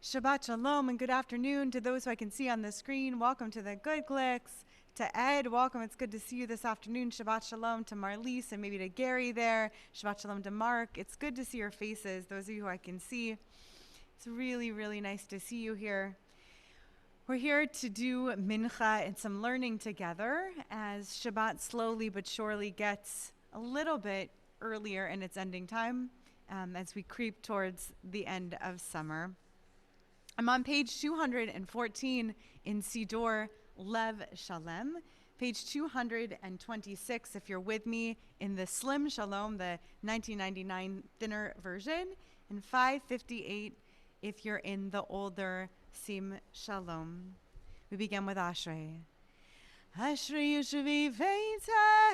Shabbat Shalom and good afternoon to those who I can see on the screen. Welcome to the Good Glicks. To Ed, welcome. It's good to see you this afternoon. Shabbat Shalom to Marlise and maybe to Gary there. Shabbat Shalom to Mark. It's good to see your faces, those of you who I can see. It's really, really nice to see you here. We're here to do mincha and some learning together as Shabbat slowly but surely gets a little bit earlier in its ending time as we creep towards the end of summer. I'm on page 214 in Sidor Lev Shalem, page 226 if you're with me in the Slim Shalom, the 1999 thinner version, and 558 if you're in the older Sim Shalom. We begin with Ashrei. Ashrei Yeshvi Veitecha,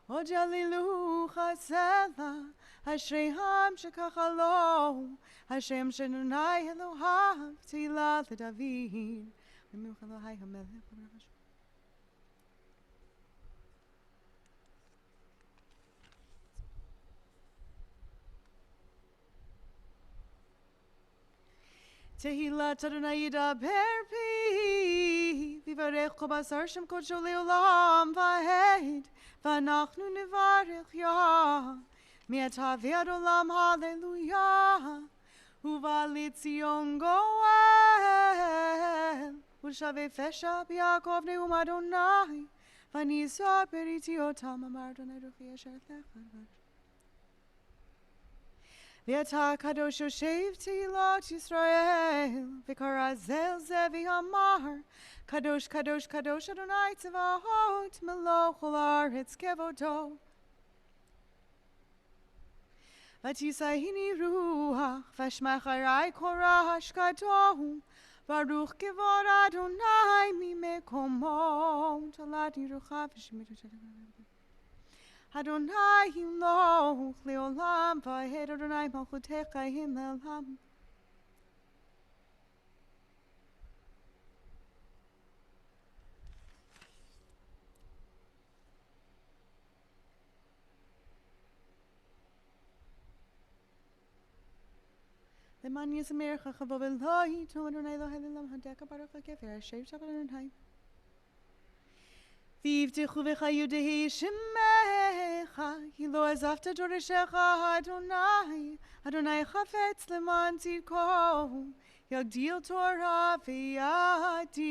Ojalilu Chasela, Ashrei Ham Shekachalo, Ashrei Ham Shenunai Elohav, Tila David. Tehillat Adonai Yidaber Pi, Vivarech Kol Basar Shem Kodsho Leolam Vahed, Vanachnu Nevarech Yah, Mi'ata V'ad Olam Hallelujah, Uva Litzion Goel, Ushave Fesha B'Yakov Neum Adonai, Vanisa Beritiotam Amar Adonai Ruchi Asher Lechad. V'yata kadosh yoshev tehilot Yisrael, v'karazel ze v'hamar, kadosh kadosh kadosh Adonai tzavahot, meloch ol haaretz kevodo. V'tisahini ruach, v'shmach harai korash kadohu, baruch kevod Adonai mimekomo, talati rucha v'shemiru shadagam. Adonai Himloch Leolam Vahed Adonai Malchutecha Himelam. למען יזמרך חבו ולא יתום אדוני אלוהי לעולם הדקה ברוך הכפר אשר שבת אדוני. ויבטחו בך יודעי שמך כי לא עזבת דורשך אדוני אדוני חפץ למען צדקו יגדיל תורה ויאדיר.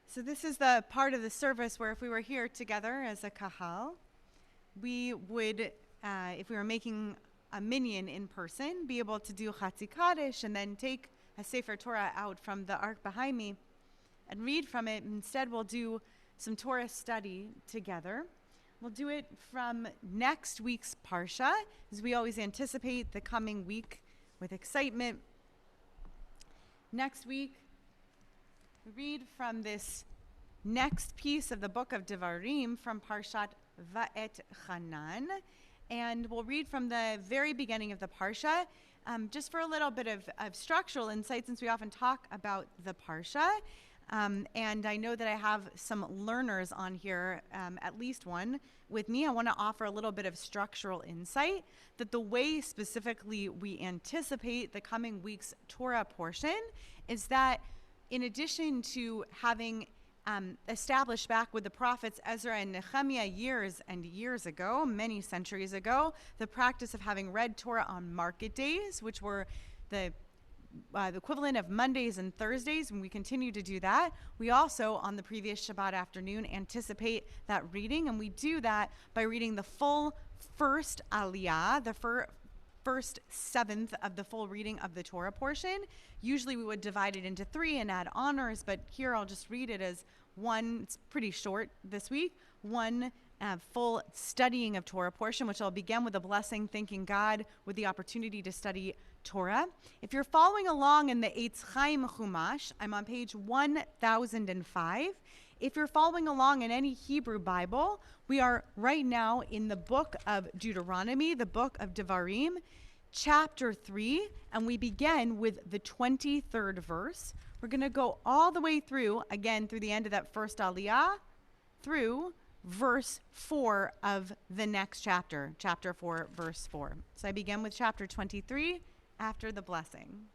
So this is the part of the service where if we were here together as a kahal, we would, if we were making a minyan in person, be able to do Chatzi Kaddish and then take a Sefer Torah out from the ark behind me and read from it. Instead, we'll do some Torah study together. We'll do it from next week's Parsha, as we always anticipate the coming week with excitement. Next week, we read from this next piece of the book of Devarim from Parshat Va'et Chanan, and we'll read from the very beginning of the Parsha, just for a little bit of structural insight, since we often talk about the Parsha. And I know that I have some learners on here, at least one with me. I want to offer a little bit of structural insight that the way specifically we anticipate the coming week's Torah portion is that in addition to having established back with the prophets Ezra and Nehemiah years and years ago, many centuries ago, the practice of having read Torah on market days, which were the equivalent of Mondays and Thursdays, and we continue to do that. We also, on the previous Shabbat afternoon, anticipate that reading, and we do that by reading the full first Aliyah, the first seventh of the full reading of the Torah portion. Usually we would divide it into 3 and add honors, but here I'll just read it as one. It's pretty short this week. One full studying of Torah portion, which I'll begin with a blessing, thanking God with the opportunity to study Torah. If you're following along in the Eitz Chaim Chumash, I'm on page 1005. If you're following along in any Hebrew Bible, we are right now in the book of Deuteronomy, the book of Devarim, chapter 3, and we begin with the 23rd verse. We're going to go all the way through, again, through the end of that first Aliyah, through verse 4 of the next chapter, chapter 4, verse 4. So I begin with chapter 23 after the blessing.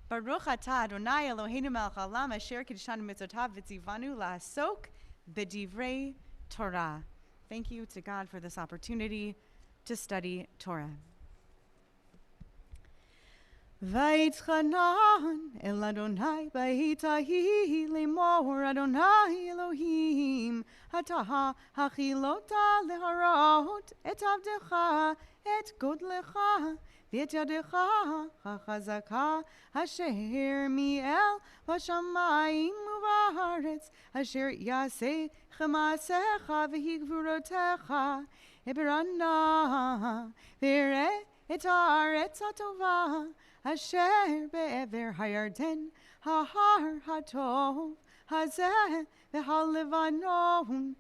Baruch atah Adonai Eloheinu melech haolam asher kiddushanu mitzotav v'tzivanu la'asok b'divrei Torah. Thank you to God for this opportunity to study Torah. Vayitchanan el Adonai b'hitahi lemor Adonai Elohim atah hachilota leharot et avdecha et godlecha v'et yadecha hachazaka asher mi'el v'shamayim u'va'aretz asher yaseh chemasecha v'higvurotecha eberana v'ereh et haaretz hatova asher be'ever hayarden hahar hatov hazeh v'halevanon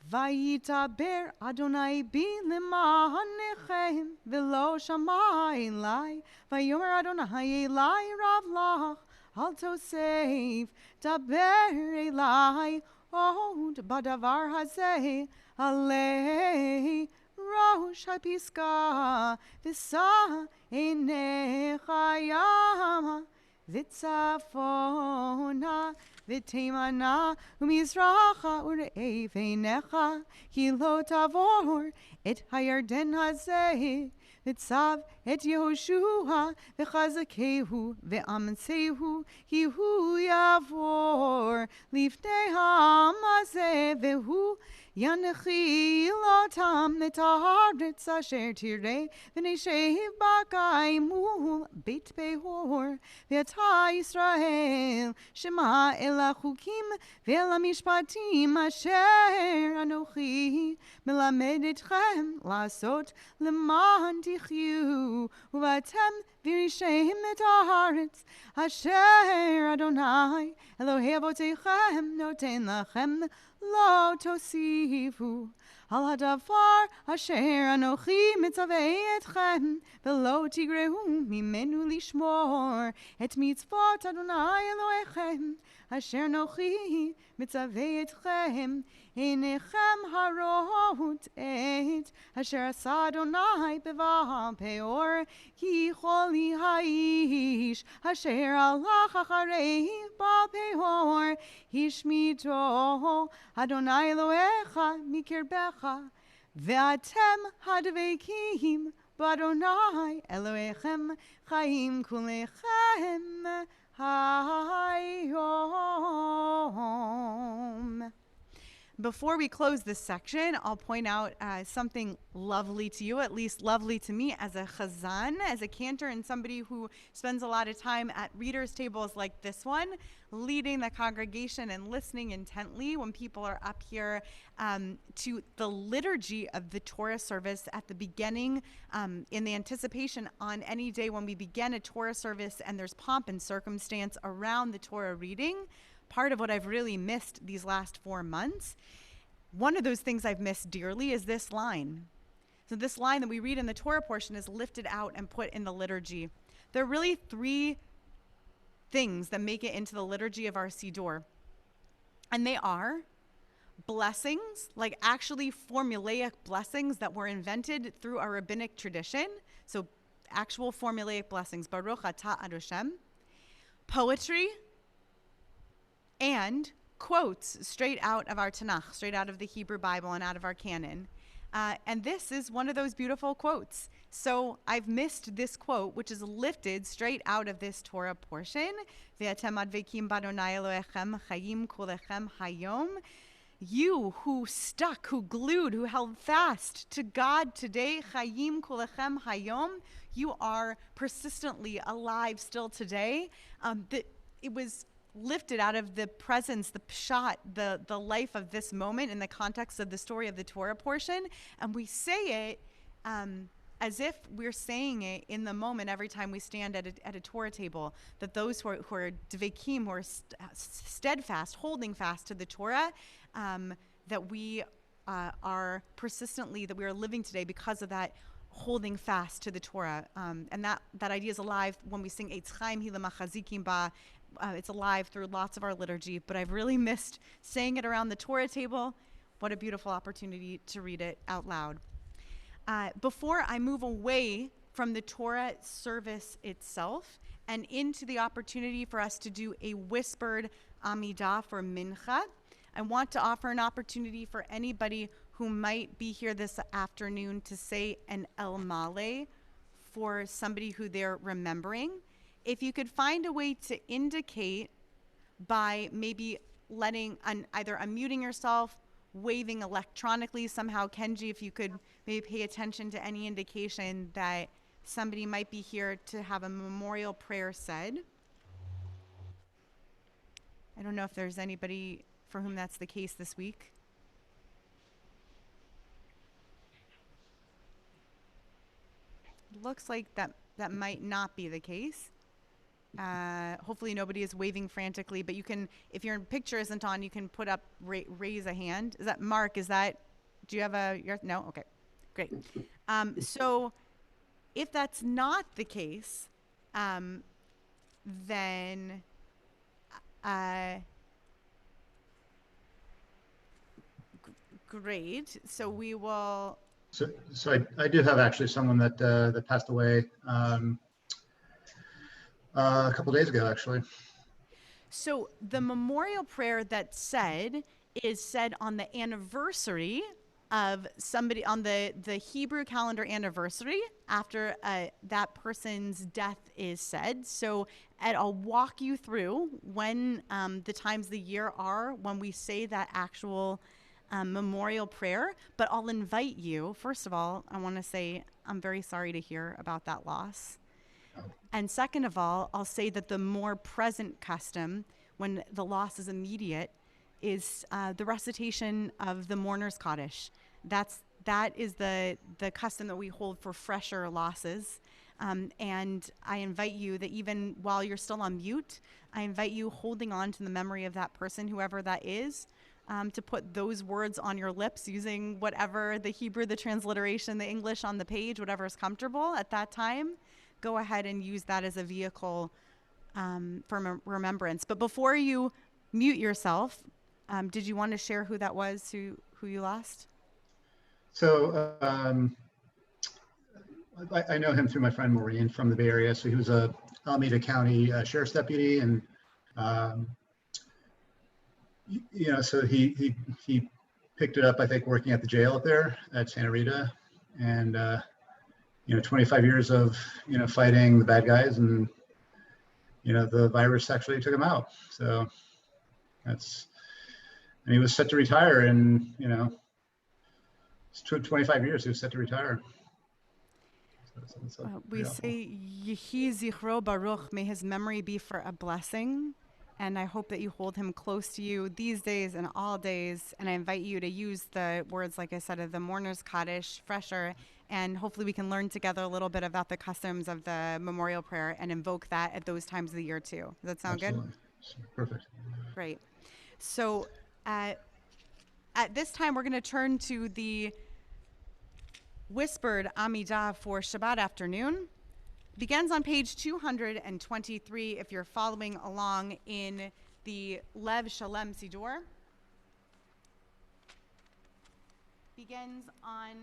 vayitaber Adonai bi lemanechem v'lo shamai elai vayomer Adonai elai rav lach al tosef daber elai od badavar hazeh alei Rosh HaPiska V'sa Einecha Yama V'tzafona V'teimana U'mizracha U're'ev Einecha Ki lo tavor Et hayarden hazeh V'tzav et Yehoshua V'chazakehu V'amansehu Ki hu yavor Lifnei ha'amazeh V'hu Yanechi lotam netaharetz asher tirei v'neishev b'kai mul beit behor v'yata Yisrael shema el hachukim ve'el hamishpatim asher anochi melamed etchem lasot leman tichyu uvatem v'rishem et haaretz asher Adonai Elohei avotechem noten lachem lo tosifu al hadavar asher anochi mitzavei etchem velo tigrehu mimenu lishmor et mitzvot Adonai Elohechem asher anochi mitzavei etchem einechem harot et asher asa Adonai beva peor כי holy האיש אשר הלך אחרי בעל פאור השמידו אדוני אלוהיך מקרבך ואתם הדבקים באדוני אלוהיכם חיים כולכם היום. Before we close this section, I'll point out something lovely to you, at least lovely to me as a chazan, as a cantor, and somebody who spends a lot of time at readers' tables like this one, leading the congregation and listening intently when people are up here to the liturgy of the Torah service at the beginning, in the anticipation on any day when we begin a Torah service and there's pomp and circumstance around the Torah reading. Part of what I've really missed these last 4 months, one of those things I've missed dearly is this line. So this line that we read in the Torah portion is lifted out and put in the liturgy. There are really 3 things that make it into the liturgy of our Siddur. And they are blessings, like actually formulaic blessings that were invented through our rabbinic tradition. So actual formulaic blessings, Baruch Atah Adoshem, poetry, and quotes straight out of our Tanakh, straight out of the Hebrew Bible and out of our canon. And this is one of those beautiful quotes. So I've missed this quote, which is lifted straight out of this Torah portion. Ve'atem advekim b'Adonai Elohechem chayim kulechem hayom. You who stuck, who glued, who held fast to God today, chayim kulechem hayom, you are persistently alive still today. It was lifted out of the presence, the pshat, the life of this moment in the context of the story of the Torah portion. And we say it as if we're saying it in the moment every time we stand at a Torah table, that those who are dvekim, who are steadfast, holding fast to the Torah, that we are persistently, that we are living today because of that holding fast to the Torah. And that idea is alive when we sing Eitz Chaim Hi L'Machazikim Ba. It's alive through lots of our liturgy, but I've really missed saying it around the Torah table. What a beautiful opportunity to read it out loud. Before I move away from the Torah service itself and into the opportunity for us to do a whispered Amidah for Mincha, I want to offer an opportunity for anybody who might be here this afternoon to say an El Male for somebody who they're remembering. If you could find a way to indicate by maybe either unmuting yourself, waving electronically somehow. Kenji, if you could maybe pay attention to any indication that somebody might be here to have a memorial prayer said. I don't know if there's anybody for whom that's the case this week. Looks like that might not be the case. Hopefully nobody is waving frantically, but you can, if your picture isn't on, you can put up, raise a hand. Is that Mark? Do you have no? Okay, great. So if that's not the case, then great. So we will. So I do have actually someone that passed away a couple days ago, actually. So the memorial prayer that's said is said on the anniversary of somebody, on the Hebrew calendar anniversary after that person's death is said. So I'll walk you through when the times of the year are when we say that actual memorial prayer, but I'll invite you. First of all, I want to say I'm very sorry to hear about that loss. And second of all, I'll say that the more present custom, when the loss is immediate, is the recitation of the mourner's Kaddish. That is the custom that we hold for fresher losses. And I invite you that even while you're still on mute, I invite you holding on to the memory of that person, whoever that is, to put those words on your lips using whatever the Hebrew, the transliteration, the English on the page, whatever is comfortable at that time. Go ahead and use that as a vehicle for remembrance. But before you mute yourself, did you want to share who that was, who you lost? So I know him through my friend Maureen from the Bay Area. So he was a Alameda County Sheriff's deputy, and um, so he picked it up, I think, working at the jail up there at Santa Rita, and 25 years of fighting the bad guys, and the virus actually took him out. So and he was set to retire, and 25 years he was set to retire. We say Yehi Zichro Baruch, may his memory be for a blessing. And I hope that you hold him close to you these days and all days. And I invite you to use the words, like I said, of the Mourner's Kaddish, fresher. And hopefully we can learn together a little bit about the customs of the memorial prayer and invoke that at those times of the year too. Does that sound Absolutely. good? Perfect. Great. So at this time, we're going to turn to the whispered Amidah for Shabbat afternoon. Begins on page 223 if you're following along in the Lev Shalem Siddur. Begins on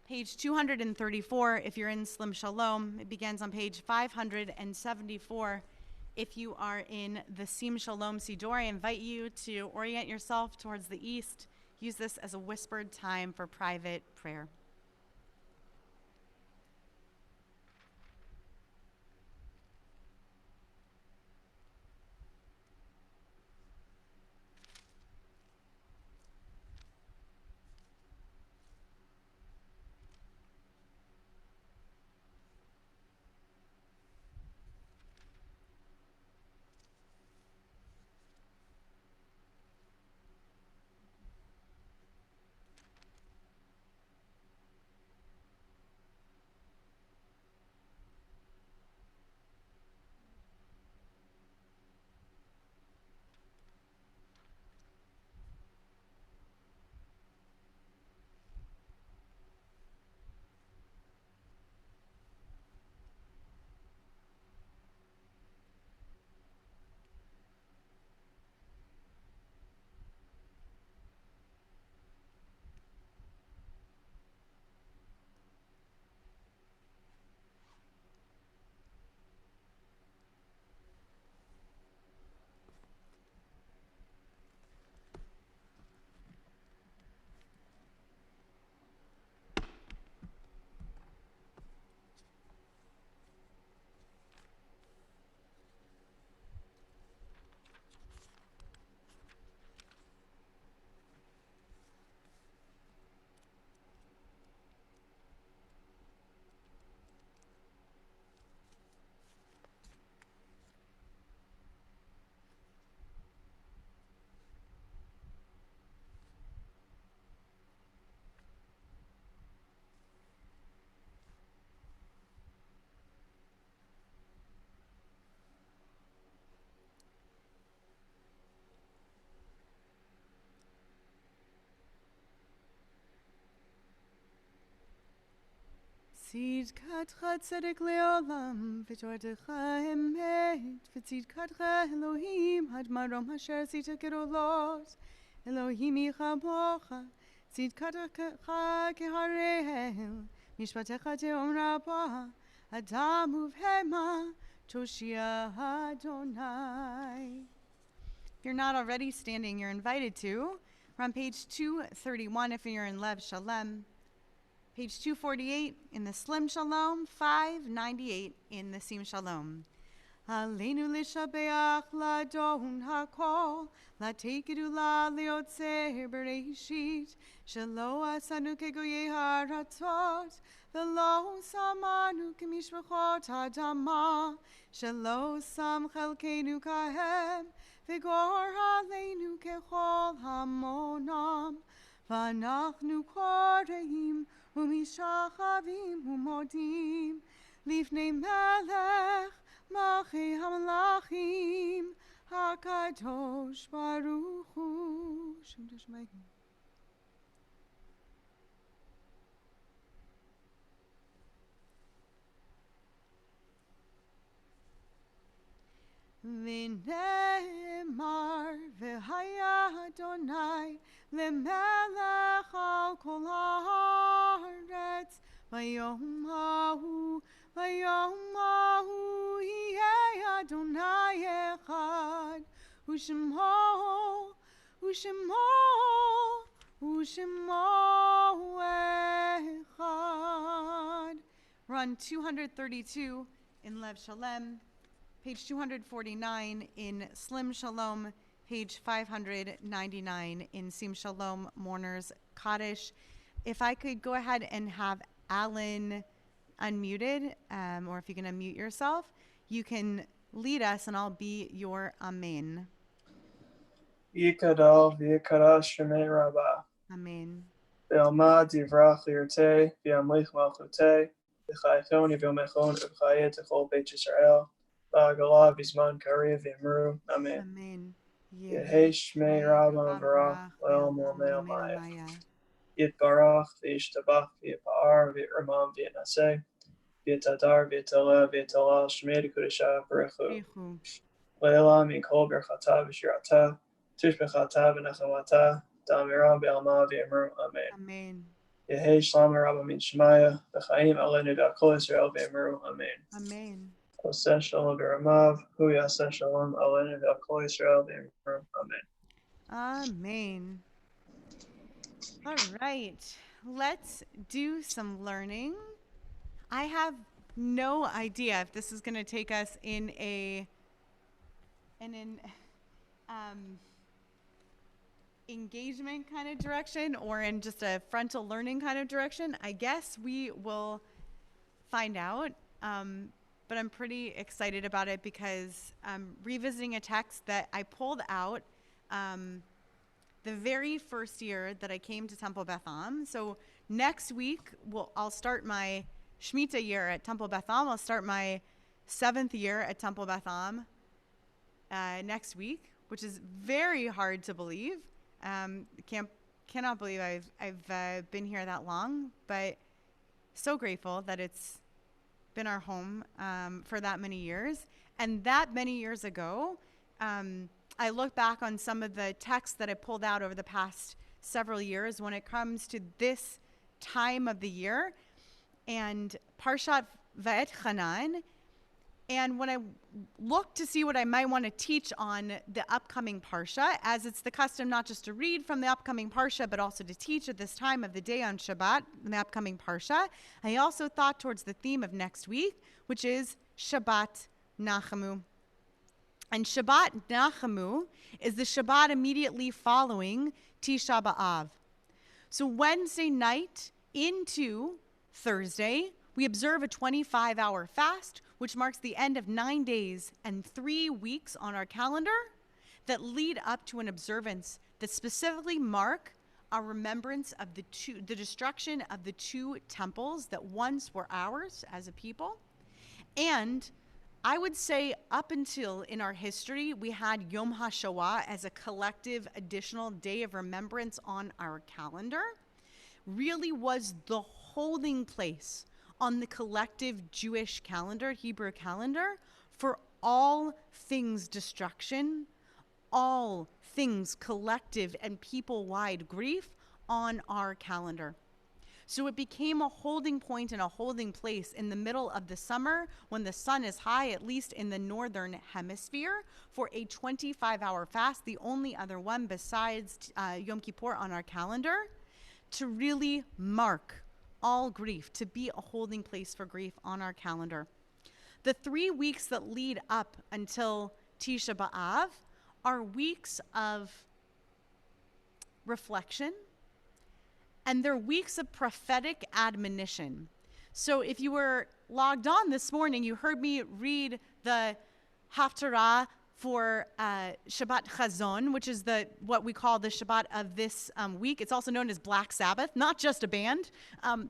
page 234 if you're in Slim Shalom. It begins on page 574 if you are in the Sim Shalom Siddur. I invite you to orient yourself towards the east. Use this as a whispered time for private prayer. Tzidkatcha tzedek leolam, v'tortecha emet, v'tzidkatcha Elohim, had marom asher tzita gedolot, Elohim yichabocha, tzidkatcha keharel, mishpatecha teom rabah, adam uvhema, toshia Adonai. If you're not already standing, you're invited to. We're on page 231 if you're in Lev Shalem. Page 248 in the Slim Shalom, 598 in the Sim Shalom. Aleinu lishabeach ladon hakol, latekidu la leotzer bereshit, shelo asanu kegoye haratot, velo samanu kemishpachot hadama, shelo sam chelkenu kahem, vigor aleinu kechol hamonam, vanachnu koreim, ומשחבים ומודים לפני מלך מלכי המלכים הקדוש ברוך הוא. ונאמר והיה Adonai lemelech al kol haaretz vayom hahu yeh Adonai echad u'shemo echad. We're on 232 in Lev Shalem, page 249 in Slim Shalom, page 599 in Sim Shalom Mourner's Kaddish. If I could go ahead and have Alan unmuted, or if you can unmute yourself, you can lead us and I'll be your Amen. Yikadal v'yikadash shemei rabbah. Amen. Ve'alma divrach lirtei v'yamlich malchutei v'chaychon v'yomechon v'chayet echol Beit Yisrael v'agala v'zman kariv v'yamru. Amen. Amen. Yehei shmei rabbah barach le'el me'amayach. Yitbarach v'yishtabach v'yipa'ar v'yirmam v'yinaseh v'yitadar v'yitaleh v'yitalal shmei d'kudeshah baruchu. Leila min kol berchata v'shirata tishbechata v'nechamata damira be'alma v'yamru. Amen. Amen. Yehei shalom rabba min shemaya v'chaim alenu v'akol Yisrael v'yamru. Amen. Amen. Oseh shalom b'ramav hu yaseh shalom alenu v'akol Yisrael v'yamru. Amen. Amen. All right, let's do some learning. I have no idea if this is going to take us in an engagement kind of direction or in just a frontal learning kind of direction. I guess we will find out, but I'm pretty excited about it because I'm revisiting a text that I pulled out the very first year that I came to Temple Beth Am. So next week, I'll start my Shemitah year at Temple Beth Am. I'll start my 7th year at Temple Beth Am next week, which is very hard to believe. Cannot believe I've been here that long, but so grateful that it's been our home for that many years. And that many years ago, I look back on some of the texts that I pulled out over the past several years when it comes to this time of the year and Parshat Va'etchanan. And when I look to see what I might want to teach on the upcoming Parsha, as it's the custom not just to read from the upcoming Parsha, but also to teach at this time of the day on Shabbat, the upcoming Parsha, I also thought towards the theme of next week, which is Shabbat Nachamu. And Shabbat Nachamu is the Shabbat immediately following Tisha B'Av. So Wednesday night into Thursday, we observe a 25-hour fast, which marks the end of 9 days and 3 weeks on our calendar that lead up to an observance that specifically mark our remembrance of the destruction of the 2 temples that once were ours as a people. And I would say up until in our history, we had Yom HaShoah as a collective additional day of remembrance on our calendar, really was the holding place on the collective Jewish calendar, Hebrew calendar, for all things destruction, all things collective and people-wide grief on our calendar. So it became a holding point and a holding place in the middle of the summer when the sun is high, at least in the northern hemisphere, for a 25-hour fast, the only other one besides Yom Kippur on our calendar, to really mark all grief, to be a holding place for grief on our calendar. The 3 weeks that lead up until Tisha B'Av are weeks of reflection, and they're weeks of prophetic admonition. So if you were logged on this morning, you heard me read the Haftarah for Shabbat Chazon, which is what we call the Shabbat of this week. It's also known as Black Sabbath, not just a band,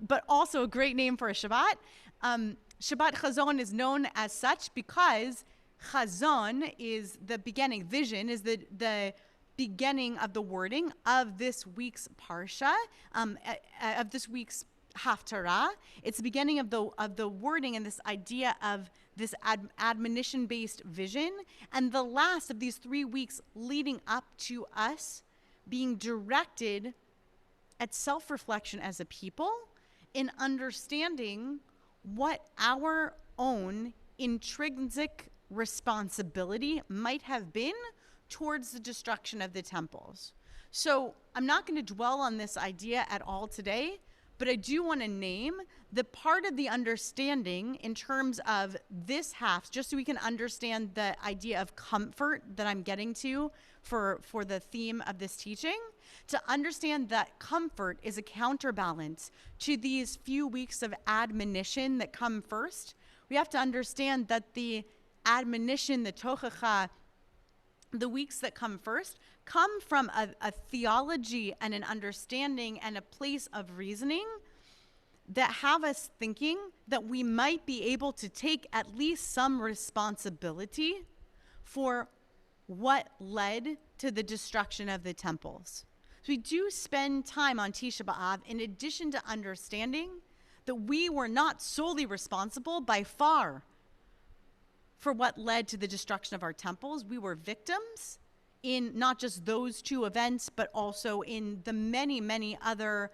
but also a great name for a Shabbat. Shabbat Chazon is known as such because Chazon is the beginning, vision is the beginning of the wording of this week's Parsha, of this week's Haftarah. It's the beginning of the wording and this idea of this admonition-based vision. And the last of these 3 weeks leading up to us being directed at self-reflection as a people in understanding what our own intrinsic responsibility might have been towards the destruction of the temples. So I'm not going to dwell on this idea at all today, but I do want to name the part of the understanding in terms of this half, just so we can understand the idea of comfort that I'm getting to for the theme of this teaching, to understand that comfort is a counterbalance to these few weeks of admonition that come first. We have to understand that the admonition, the tochacha, the weeks that come first, come from a theology and an understanding and a place of reasoning that have us thinking that we might be able to take at least some responsibility for what led to the destruction of the temples. So we do spend time on Tisha B'Av in addition to understanding that we were not solely responsible by far for what led to the destruction of our temples. We were victims in not just those two events, but also in the many, many other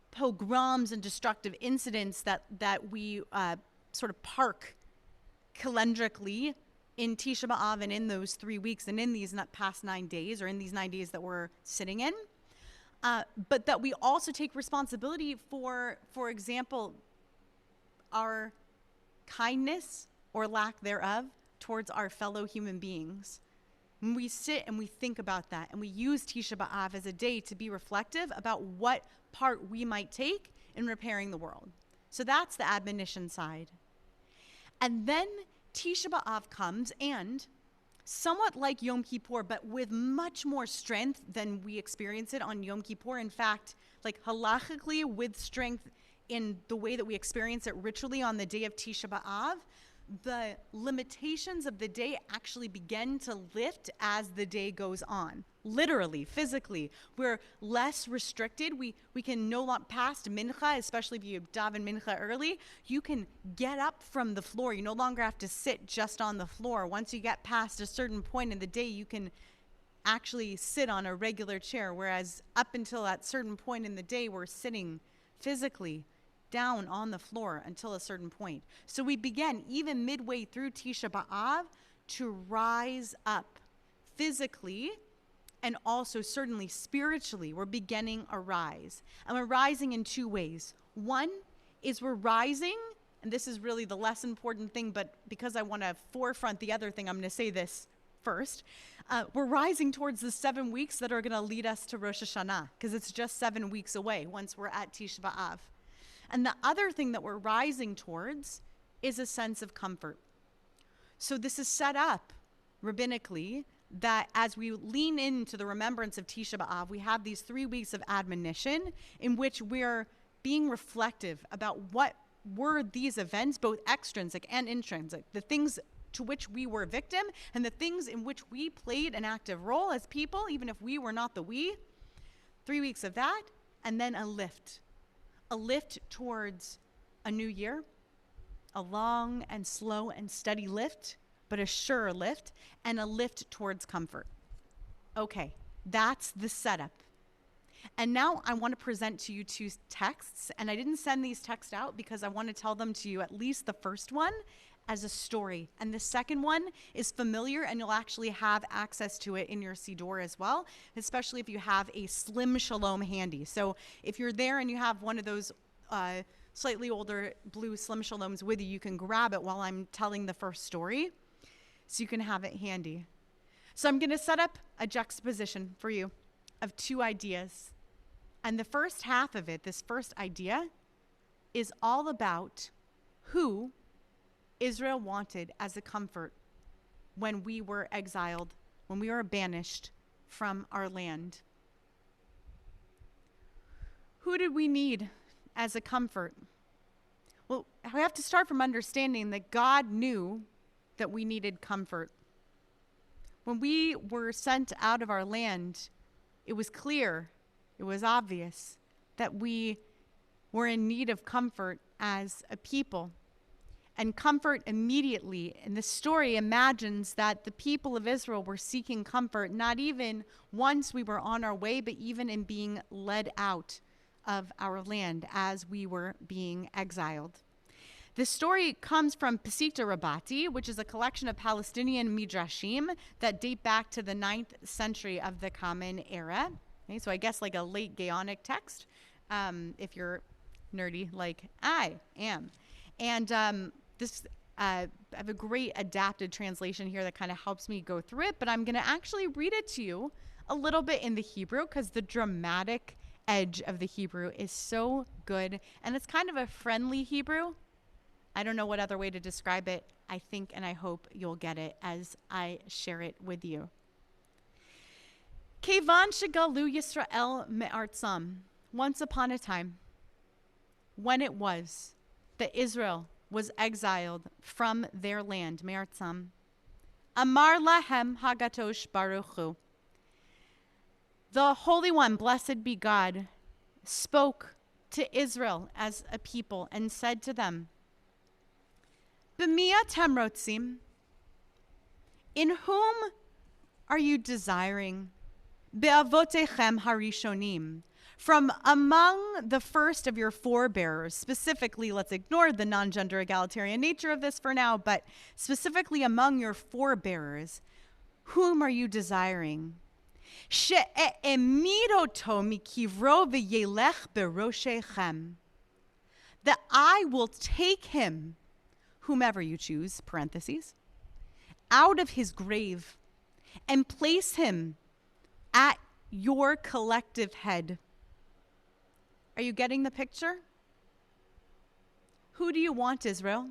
pogroms and destructive incidents that we sort of park calendrically in Tisha B'Av and in those 3 weeks and in these past 9 days, or in these 9 days that we're sitting in. But that we also take responsibility for example, our kindness or lack thereof towards our fellow human beings. When we sit and we think about that, and we use Tisha B'Av as a day to be reflective about what part we might take in repairing the world. So that's the admonition side. And then Tisha B'Av comes, and somewhat like Yom Kippur, but with much more strength than we experience it on Yom Kippur. In fact, like halachically, with strength in the way that we experience it ritually on the day of Tisha B'Av, the limitations of the day actually begin to lift as the day goes on. Literally, physically, we're less restricted. We can no longer past mincha, especially if you daven mincha early. You can get up from the floor. You no longer have to sit just on the floor. Once you get past a certain point in the day, you can actually sit on a regular chair. Whereas up until that certain point in the day, we're sitting physically down on the floor until a certain point. So we begin even midway through Tisha B'Av to rise up physically and also certainly spiritually. We're beginning a rise. And we're rising in two ways. One is we're rising, and this is really the less important thing, but because I want to forefront the other thing, I'm going to say this first. We're rising towards the 7 weeks that are going to lead us to Rosh Hashanah, because it's just 7 weeks away once we're at Tisha B'Av. And the other thing that we're rising towards is a sense of comfort. So this is set up rabbinically that as we lean into the remembrance of Tisha B'Av, we have these 3 weeks of admonition in which we're being reflective about what were these events, both extrinsic and intrinsic, the things to which we were victim and the things in which we played an active role as people, even if we were not the we. 3 weeks of that, and then a lift towards a new year, a long and slow and steady lift, but a sure lift, and a lift towards comfort. Okay, that's the setup. And now I want to present to you 2 texts, and I didn't send these texts out because I want to tell them to you, at least the first one, as a story. And the second one is familiar, and you'll actually have access to it in your Siddur as well, especially if you have a Slim Shalom handy. So if you're there and you have one of those slightly older blue Slim Shaloms with you, you can grab it while I'm telling the first story, so you can have it handy. So I'm going to set up a juxtaposition for you of 2 ideas. And the first half of it, this first idea, is all about who Israel wanted as a comfort when we were exiled, when we were banished from our land. Who did we need as a comfort? Well, we have to start from understanding that God knew that we needed comfort. When we were sent out of our land, it was clear, it was obvious that we were in need of comfort as a people. and comfort immediately. And the story imagines that the people of Israel were seeking comfort, not even once we were on our way, but even in being led out of our land as we were being exiled. This story comes from Pesita Rabati, which is a collection of Palestinian midrashim that date back to the 9th century of the Common Era. Okay, so I guess like a late Gaonic text, if you're nerdy like I am. And I have a great adapted translation here that kind of helps me go through it, but I'm going to actually read it to you a little bit in the Hebrew because the dramatic edge of the Hebrew is so good. And it's kind of a friendly Hebrew. I don't know what other way to describe it. I think and I hope you'll get it as I share it with you. Kevan shegalu Yisrael me'artzam. Once upon a time, when it was that Israel was exiled from their land, me'artzam, Amar lahem hagatosh baruch hu. The Holy One, blessed be God, spoke to Israel as a people and said to them, B'mi atem rotzim? In whom are you desiring? Be'avotechem harishonim. From among the first of your forebears, specifically, let's ignore the non-gender egalitarian nature of this for now, but specifically among your forebears, whom are you desiring? She'emiroto mikivro v'yelech beroshechem. That I will take him, whomever you choose, parentheses, out of his grave and place him at your collective head. Are you getting the picture? Who do you want, Israel?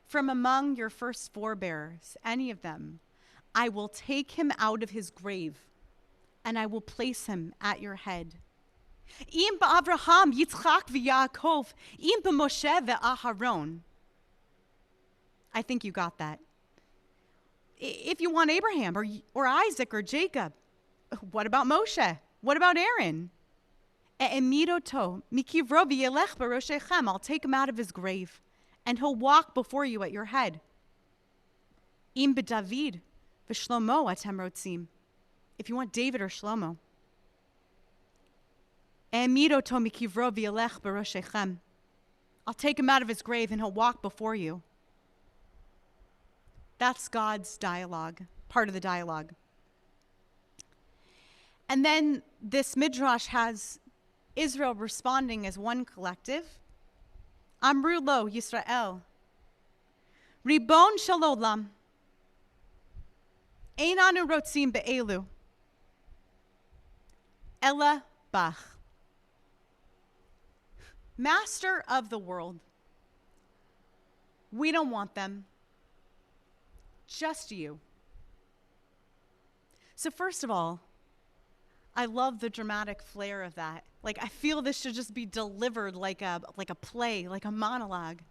From among your first forebears, any of them, I will take him out of his grave and I will place him at your head. Im b'Avraham, Yitzchak v'Yaakov, im b'Moshe v'Aharon. I think you got that. If you want Abraham or Isaac or Jacob, what about Moshe? What about Aaron? E'emiroto mikivro v'yelech b'roshechem. I'll take him out of his grave, and he'll walk before you at your head. Im b'David v'Shlomo atem rotzim. If you want David or Shlomo. E'emiroto mikivro v'yelech b'roshechem. I'll take him out of his grave, and he'll walk before you. That's God's dialogue, part of the dialogue. And then this midrash has Israel responding as one collective. Amru lo Yisrael, Ribon shel olam, ein anu rotzim be'elu, ela bach. Master of the world, we don't want them. Just you. So first of all, I love the dramatic flair of that. Like, I feel this should just be delivered like a play, like a monologue.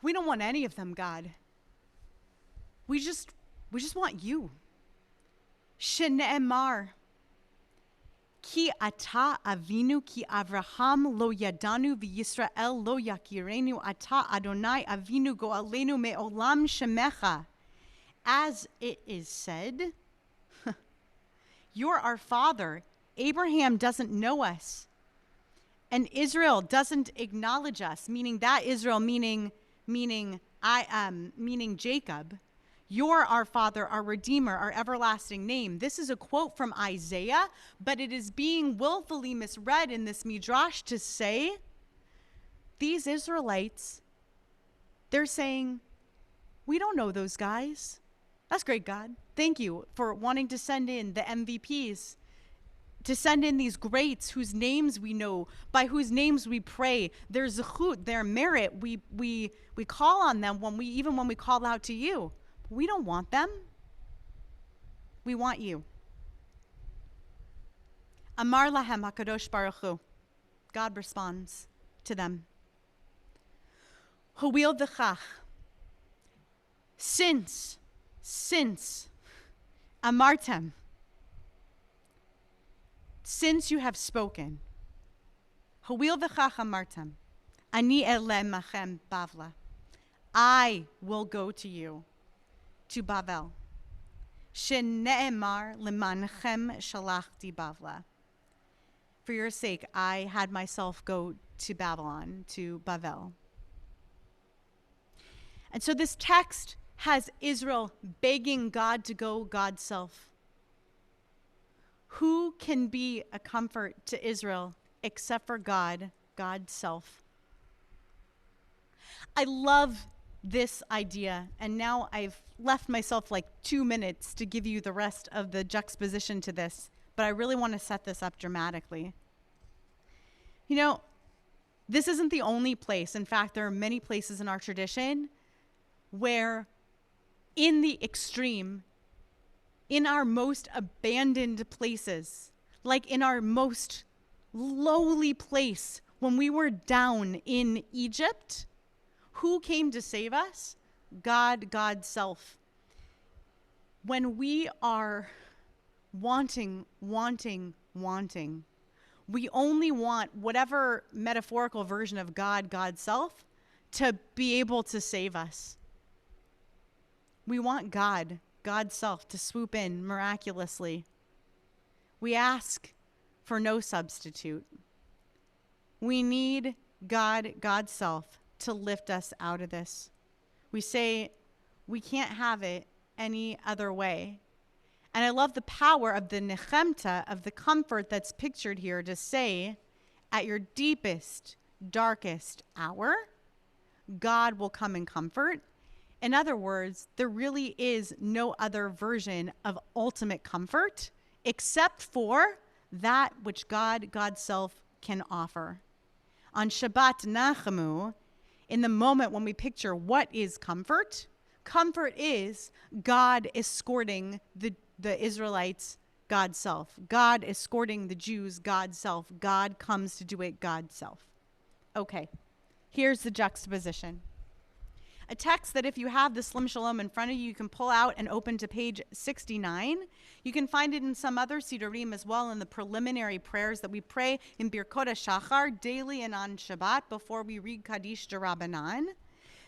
We don't want any of them, God. We just want you. Shene'emar. Ki ata avinu ki Avraham lo yadanu v'Yisrael lo yakirenu ata Adonai avinu go'alenu me'olam shemecha. As it is said, you're our father. Abraham doesn't know us. And Israel doesn't acknowledge us, meaning that Israel, meaning Jacob. You're our father, our redeemer, our everlasting name. This is a quote from Isaiah, but it is being willfully misread in this midrash to say, these Israelites, they're saying, we don't know those guys. That's great, God. Thank you for wanting to send in the MVPs, to send in these greats whose names we know, by whose names we pray, their zechut, their merit. We call on them when we call out to you. We don't want them. We want you. Amar lahem hakadosh baruch hu. God responds to them. Huwil v'chach. Since amartem, since you have spoken, Huwil v'chach amartem, Ani elemachem Bavla. I will go to you, to Bavel. Shene'emar lemanchem shalachti Bavla. For your sake, I had myself go to Babylon, to Bavel. And so this text has Israel begging God to go God's self. Who can be a comfort to Israel except for God, God's self? I love this idea, and now I've left myself like 2 minutes to give you the rest of the juxtaposition to this, but I really want to set this up dramatically. You know, this isn't the only place. In fact, there are many places in our tradition where, in the extreme, in our most abandoned places, like in our most lowly place, when we were down in Egypt, who came to save us? God, God's self. When we are wanting, we only want whatever metaphorical version of God, God's self, to be able to save us. We want God, God's self, to swoop in miraculously. We ask for no substitute. We need God, God's self, to lift us out of this. We say we can't have it any other way. And I love the power of the nechemta, of the comfort that's pictured here, to say, at your deepest, darkest hour, God will come and comfort. In other words, there really is no other version of ultimate comfort except for that which God, God's self, can offer. On Shabbat Nachamu, in the moment when we picture what is comfort, comfort is God escorting the Israelites, God's self. God escorting the Jews, God's self. God comes to do it, God's self. Okay, here's the juxtaposition. A text that if you have the Slim Shalom in front of you, you can pull out and open to page 69. You can find it in some other Sidurim as well, in the preliminary prayers that we pray in Birkot HaShachar daily and on Shabbat before we read Kaddish D'Rabbanan.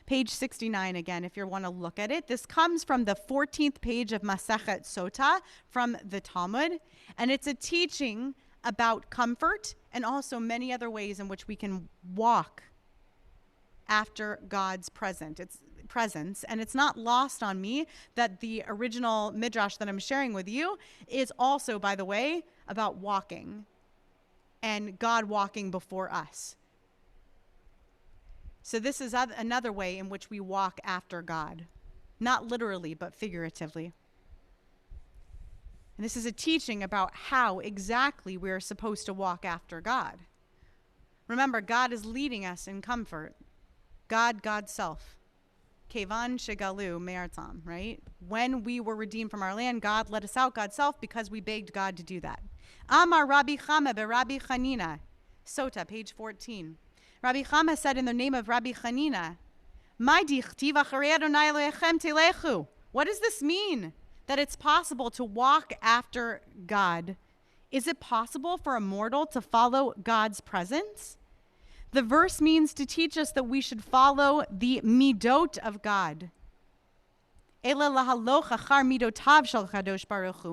Page 69 again, if you want to look at it. This comes from the 14th page of Masechet Sota from the Talmud, and it's a teaching about comfort and also many other ways in which we can walk after God's presence. And it's not lost on me that the original midrash that I'm sharing with you is also, by the way, about walking and God walking before us. So this is another way in which we walk after God, not literally, but figuratively. And this is a teaching about how exactly we're supposed to walk after God. Remember, God is leading us in comfort. God, God's self. Kevan shegalu me'artzam, right? When we were redeemed from our land, God let us out, God's self, because we begged God to do that. Amar Rabbi Chama beRabbi Chanina. Sota, page 14. Rabbi Chama said in the name of Rabbi Chanina, what does this mean? That it's possible to walk after God. Is it possible for a mortal to follow God's presence? The verse means to teach us that we should follow the midot of God.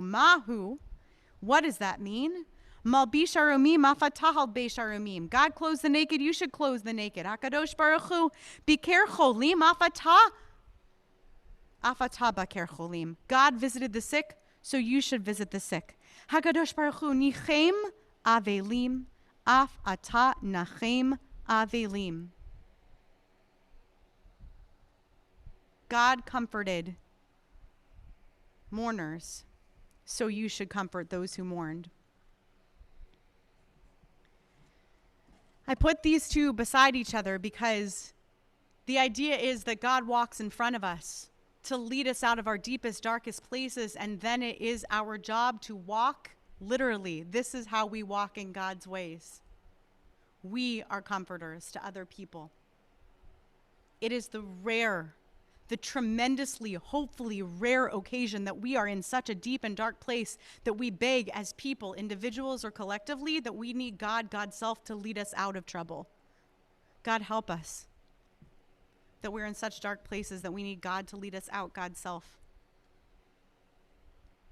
Mahu. What does that mean? Malbish arumim afatah albesh arumim. God clothes the naked, you should clothe the naked. Hakadosh Baruch Hu, biker cholim afatah baker cholim. God visited the sick, so you should visit the sick. Hakadosh Baruch Hu, nichem avelim af ata nachem avelim. God comforted mourners, so you should comfort those who mourned. I put these two beside each other because the idea is that God walks in front of us to lead us out of our deepest, darkest places, and then it is our job to walk literally. This is how we walk in God's ways. We are comforters to other people. It is the tremendously, hopefully rare occasion that we are in such a deep and dark place that we beg as people, individuals or collectively, that we need God, God's self, to lead us out of trouble. God, help us that we're in such dark places that we need God to lead us out, God's self.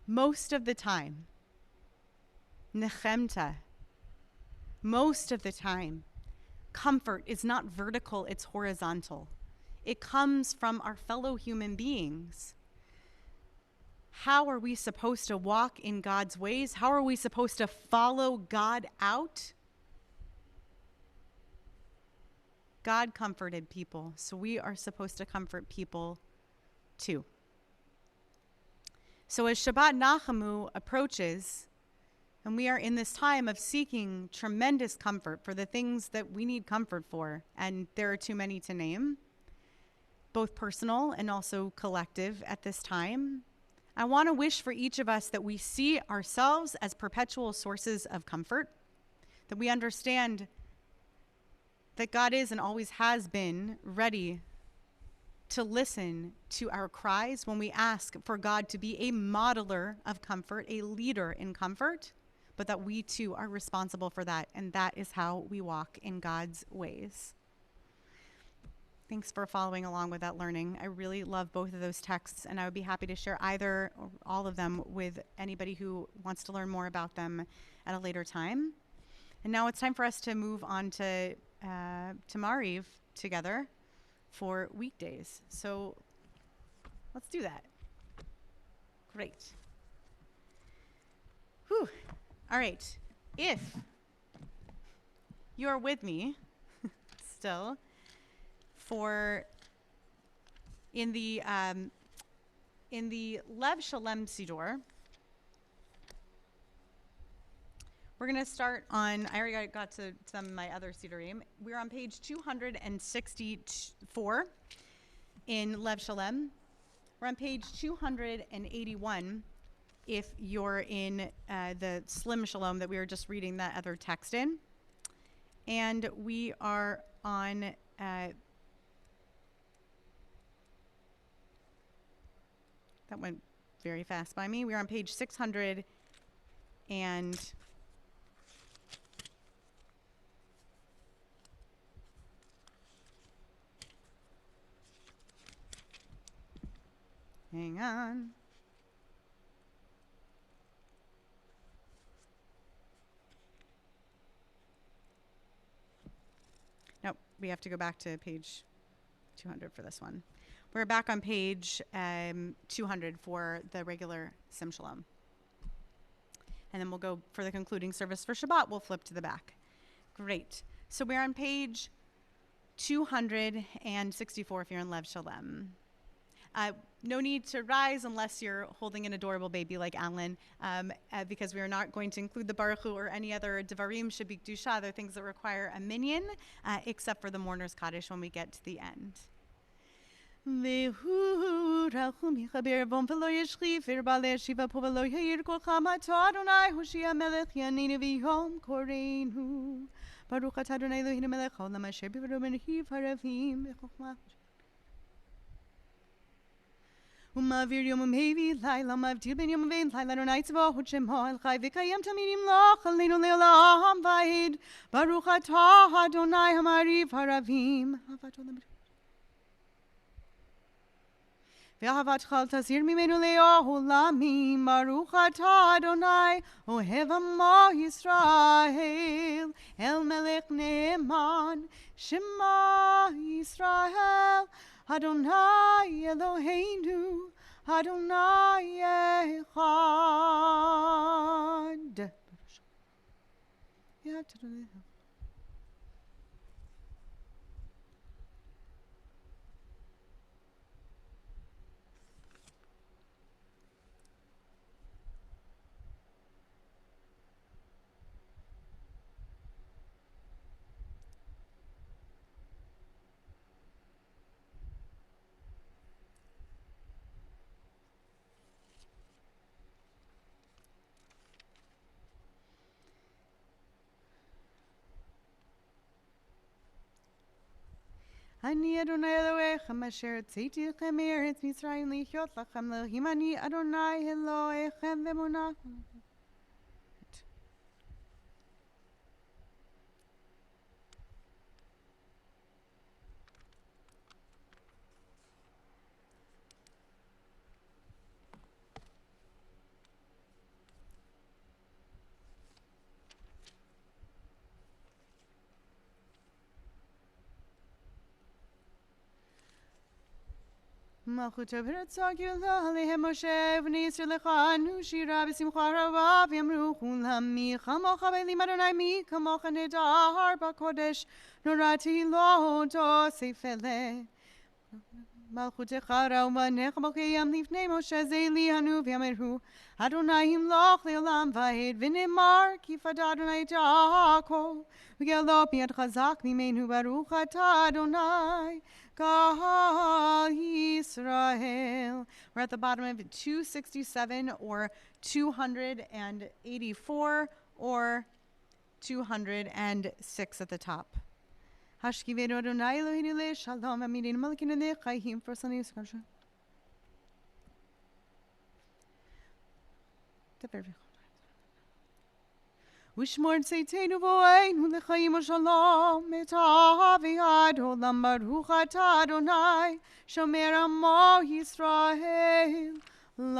Most of the time, nechemta, most of the time, comfort is not vertical, it's horizontal. It comes from our fellow human beings. How are we supposed to walk in God's ways? How are we supposed to follow God out? God comforted people, so we are supposed to comfort people too. So as Shabbat Nachamu approaches, and we are in this time of seeking tremendous comfort for the things that we need comfort for, and there are too many to name, both personal and also collective at this time, I want to wish for each of us that we see ourselves as perpetual sources of comfort, that we understand that God is and always has been ready to listen to our cries when we ask for God to be a modeler of comfort, a leader in comfort, but that we too are responsible for that, and that is how we walk in God's ways. Thanks for following along with that learning. I really love both of those texts, and I would be happy to share either or all of them with anybody who wants to learn more about them at a later time. And now it's time for us to move on to Mariv together for weekdays. So let's do that. Great. Whew. All right. If you are with me still for in the Lev Shalem Sidor, we're going to start on, I already got to some of my other Sidurim. We're on page 264 in Lev Shalem. We're on page 281 if you're in the Slim Shalom that we were just reading that other text in. And we are on that went very fast by me. We're on page 600 and hang on. Nope, we have to go back to page 200 for this one. We're back on page 200 for the regular Sim Shalom. And then we'll go for the concluding service for Shabbat. We'll flip to the back. Great. So we're on page 264 if you're in Lev Shalem. No need to rise unless you're holding an adorable baby like Alan, because we are not going to include the Baruch Hu or any other Devarim Shabik Dusha, other things that require a minyan, except for the Mourner's Kaddish when we get to the end. והוא רחום יחבר בום ולא ישחיף ירבה להשיבה פה ולא יאיר כל חמתו אדוני הושיע מלך ינינו ויום קוראינו ברוך אתה אדוני אלוהינו מלך העולם אשר בברו מנהיב הרבים בחוכמה ומעביר יום ומביא לילה מבדיל בין יום ובין לילה אדוני צבאות שמו אל חי וקיים תמיד ימלוך עלינו לעולם ועד ברוך אתה אדוני המעריב הרבים אהבת עולם ואהבת חל תסיר ממנו לעולמים ברוך אתה אדוני אוהב עמו ישראל אל מלך נאמן שמע ישראל אדוני אלוהינו אדוני אחד אני אדוני אלוהיכם אשר הוצאתי אתכם מארץ מצרים לחיות לכם אלוהים אני אדוני אלוהיכם ומונח מלכותו ברצון גאולה עליהם משה ובני ישראל לכנו שירה בשמחה רבה ויאמרו כולם מי כמוך באלים אדוני מי כמוך נדר בקודש נוראתי לא תוסיף אלה מלכותך רעמנך בקיים לפני משה זה אלינו ויאמרו אדוני ימלוך לעולם ועד ונאמר כי פדה אדוני דרכו וגאלו ביד חזק ממנו ברוך אתה אדוני God Israel. We're at the bottom of 267 or 284 or 206 at the top. Hashkivenu Adonai Eloheinu le shalom amidin malkinu le chayim. First on the scripture. ושמור צאתנו בואנו לחיים ושלום, את אהבי עד עולם ברוך אתה אדוני, שומר עמו ישראל לעד.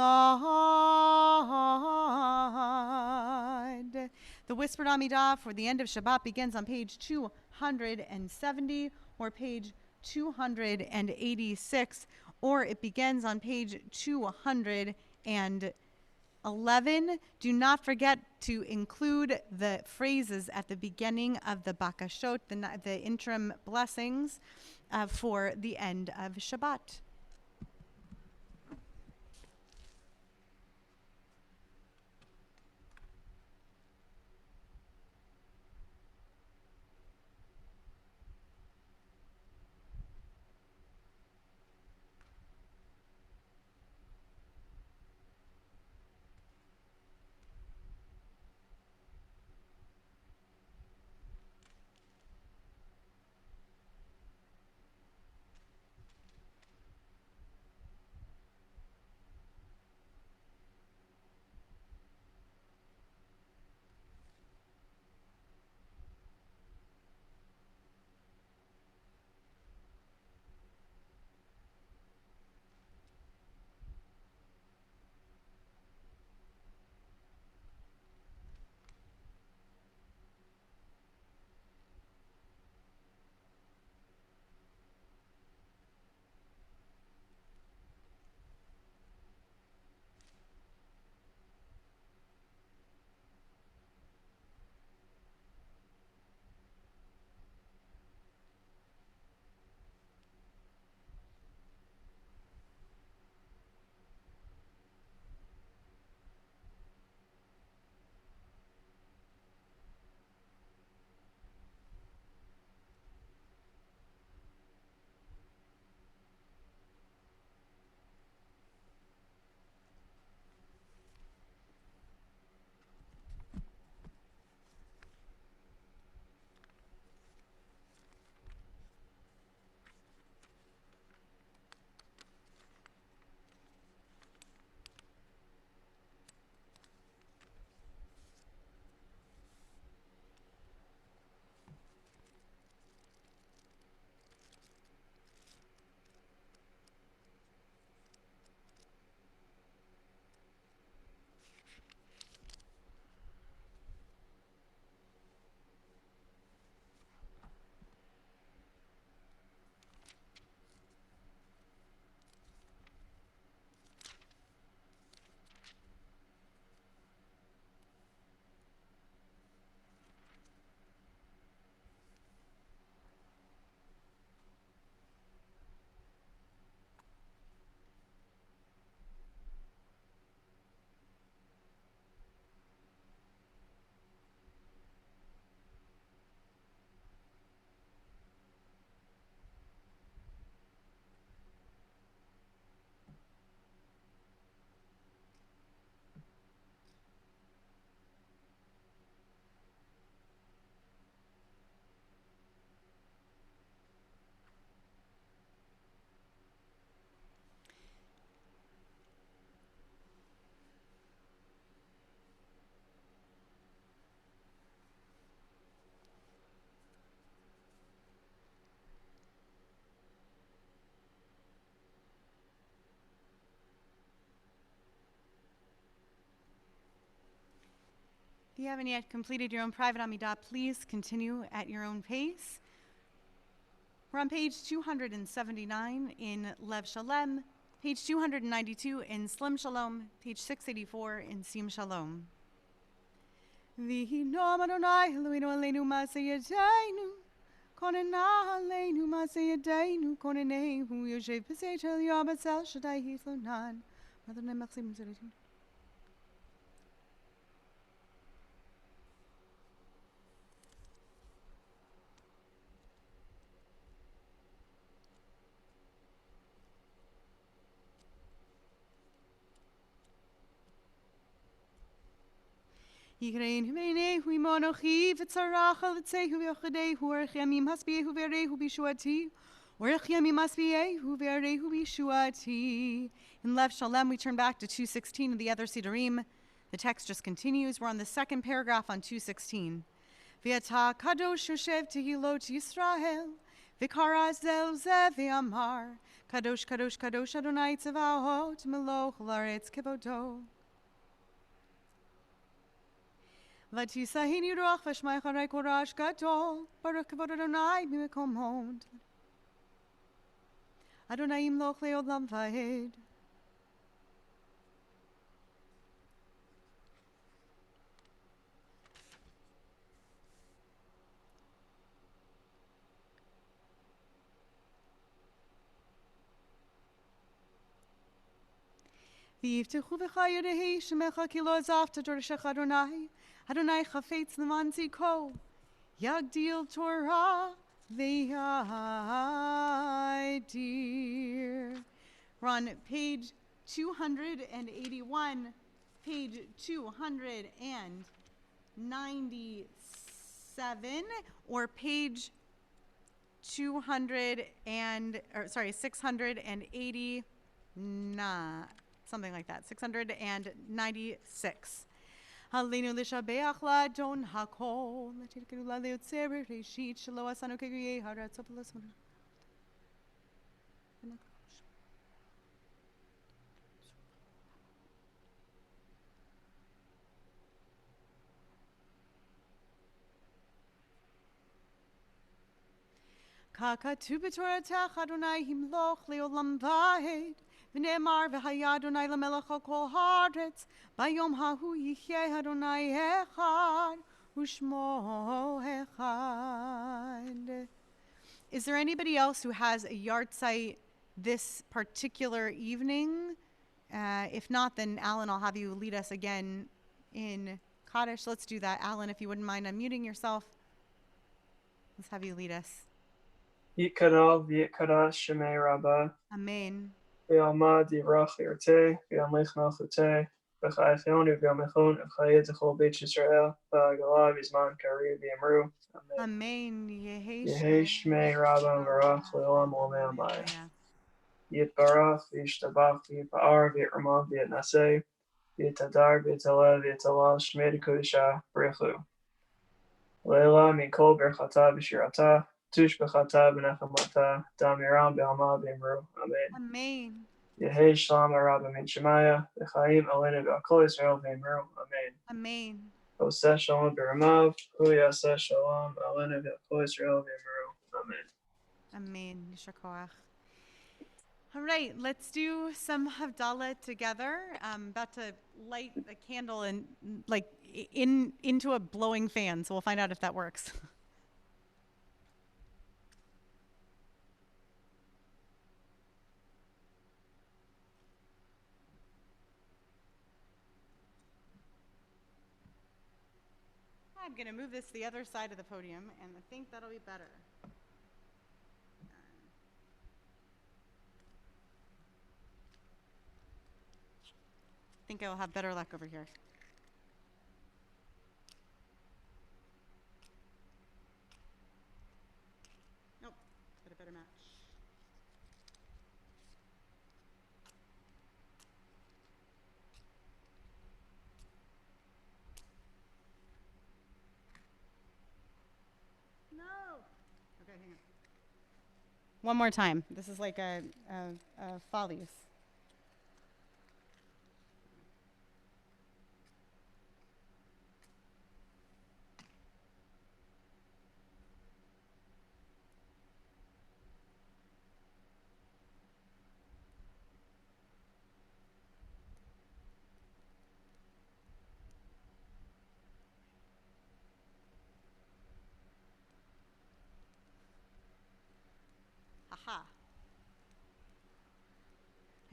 The whispered Amidah for the end of Shabbat begins on page 270 or page 286, or it begins on page 211. Do not forget to include the phrases at the beginning of the bakashot, the interim blessings for the end of Shabbat. If you haven't yet completed your own private Amidah, please continue at your own pace. We're on page 279 in Lev Shalem, page 292 in Slim Shalom, page 684 in Sim Shalom. V'hinom Adonai Eloheinu aleinu ma'aseh yadeinu, konena aleinu ma'aseh yadeinu, konenehu yoshev b'seit Eliyahu b'tzel Shaddai Hitlonan. Adonai machzim zeratin. Yikrein v'neinehu imonochi v'tzarachal v'tzehu v'yochadehu orech yamim hasbiyehu v'yarehu b'shuati. Orech yamim hasbiyehu v'yarehu b'shuati. In Lev Shalem, we turn back to 216 of the other Sidurim. The text just continues. We're on the second paragraph on 216. V'yata kadosh yoshev tehilot Yisrael, v'kara zel ze v'amar, kadosh kadosh kadosh Adonai tzavaot meloch la'aretz kevodo. V'tisahini ruach v'shmai charai korash gadol, baruch kavod Adonai b'mekom hod. Adonai imloch le'olam va'ed. V'yivtechu v'cha yodehei shemecha ki lo azafta dorshech Adonai. Adonai chafetz leman ziko. Yagdil Torah v'yadir. We're on page 281, page 297, or page 689, something like that, 696. Halinu lishabeach ladon hakol. Letitkeru laleotzer reshit shelo asanu kegriye haratzopolos. Kakatu b'toratach Adonai himloch leolam va'ed. V'ne'emar v'haya Adonai lamelech al kol haaretz. Bayom hahu yichye Adonai echad u'shmo echad. Is there anybody else who has a yard site this particular evening? If not, then Alan, I'll have you lead us again in Kaddish. Let's do that. Alan, if you wouldn't mind unmuting yourself. Let's have you lead us. Yitkadal v'yitkadash shemei Rabbah. Amen. V'yalmad yivrach yirteh, v'yamlich malchuteh, v'chayechionu v'yamechon, v'chayet zechol beit Yisrael, v'agala v'zman kari v'yamru. Amen. Amen. Yehei shmei Rabbah v'rach le'olam olamei amayim. Yitbarach v'yishtabach v'yipa'ar v'yitramah v'yitnaseh, v'yitadar v'yitaleh v'yitalal shmei dekudisha b'richu. Leila min kol berchata v'shirata, tush b'chata v'nechamata, damiram b'alma v'imru. Amen. Amen. Yehei shalom arabah min shemaya, v'chaim alenu v'akol Yisrael v'imru. Amen. Amen. Oseh shalom b'ramav, hu yaseh shalom alenu v'akol Yisrael v'imru. Amen. Amen. Yishar koach. All right, let's do some Havdalah together. I'm about to light a candle and into a blowing fan, so we'll find out if that works. I'm going to move this to the other side of the podium, and I think that'll be better. I think I'll have better luck over here. Nope, got a better match. No. Okay, hang on. One more time. This is like a follies.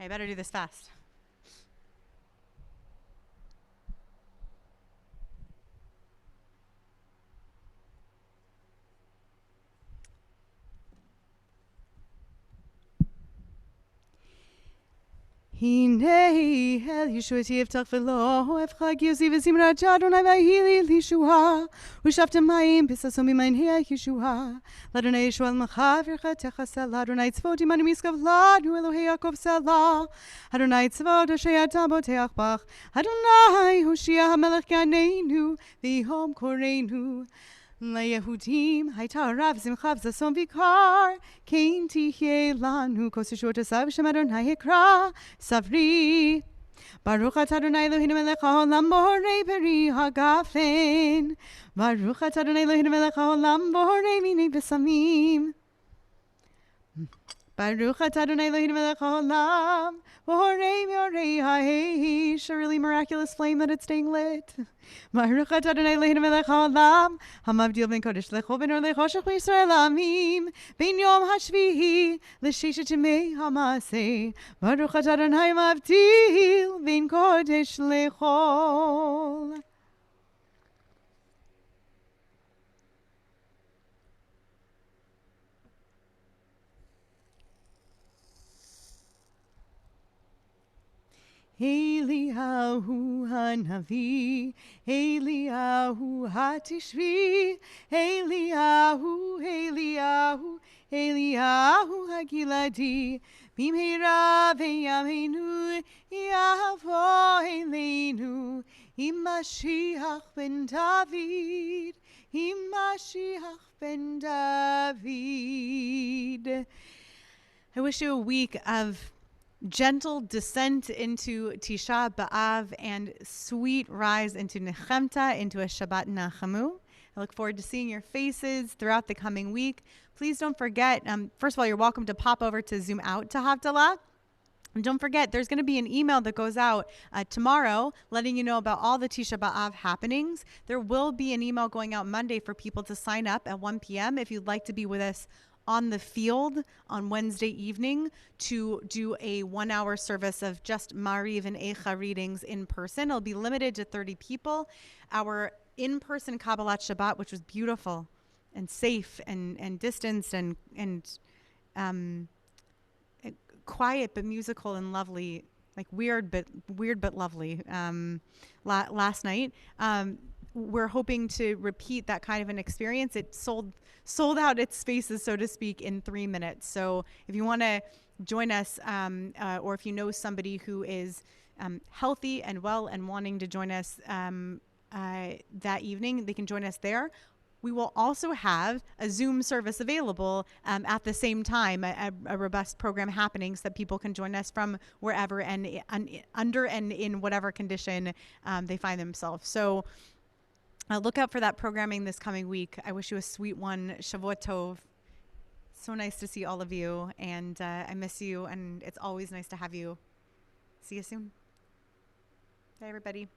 I better do this fast. הנה אל ישועתי יפתח ולא אבחג יוזי וזמרת אדוני ויהי לי לישועה ושפתם מים בששו ממעיני הישועה לאדוני ישועה למך ברכתך סלה אדוני צבאות עמנו משגב לנו אלוהי יעקב סלה אדוני צבאות אשר אתה בוטח בך אדוני הושיע המלך גננו ויהום קורנו ליהודים הייתה רב שמחה וששון ויקר כן תהיה לנו כוס ישועות עשה בשם אדוני יקרא סברי ברוך אתה אדוני אלוהינו מלך העולם בורא פרי הגפן ברוך אתה אדוני אלוהינו מלך העולם בורא מיני בשמים ברוך אתה אדוני אלוהינו מלך העולם בורא מאורי האש a really miraculous flame that it's staying lit ברוך אתה אדוני אלוהינו מלך העולם המבדיל בין קודש לחול בין אור לחושך בישראל העמים בין יום השביעי לששת ימי המעשה ברוך אתה אדוני מבדיל בין קודש לחול Eliyahu hanavi, Eliyahu hatishvi, Eliyahu, Eliyahu, Eliyahu hagiladi, bimhira v'yameinu, yavo elenu, Mashiach ben David, Mashiach ben David. I wish you a week of gentle descent into Tisha B'Av and sweet rise into Nechemta, into a Shabbat Nachamu. I look forward to seeing your faces throughout the coming week. Please don't forget, first of all, you're welcome to pop over to Zoom out to Havdalah. And don't forget, there's going to be an email that goes out tomorrow letting you know about all the Tisha B'Av happenings. There will be an email going out Monday for people to sign up at 1 p.m. if you'd like to be with us on the field on Wednesday evening to do a 1-hour service of just Mariv and Eicha readings in person. It'll be limited to 30 people. Our in-person Kabbalat Shabbat, which was beautiful and safe and distanced and quiet but musical and lovely, like weird but lovely last night. We're hoping to repeat that kind of an experience. It sold out its spaces, so to speak, in 3 minutes. So if you want to join us, or if you know somebody who is healthy and well and wanting to join us that evening, they can join us there. We will also have a Zoom service available at the same time, a robust program happening so that people can join us from wherever and under and in whatever condition they find themselves. So look out for that programming this coming week. I wish you a sweet one. Shavuot Tov. So nice to see all of you, and I miss you, and it's always nice to have you. See you soon. Bye, everybody.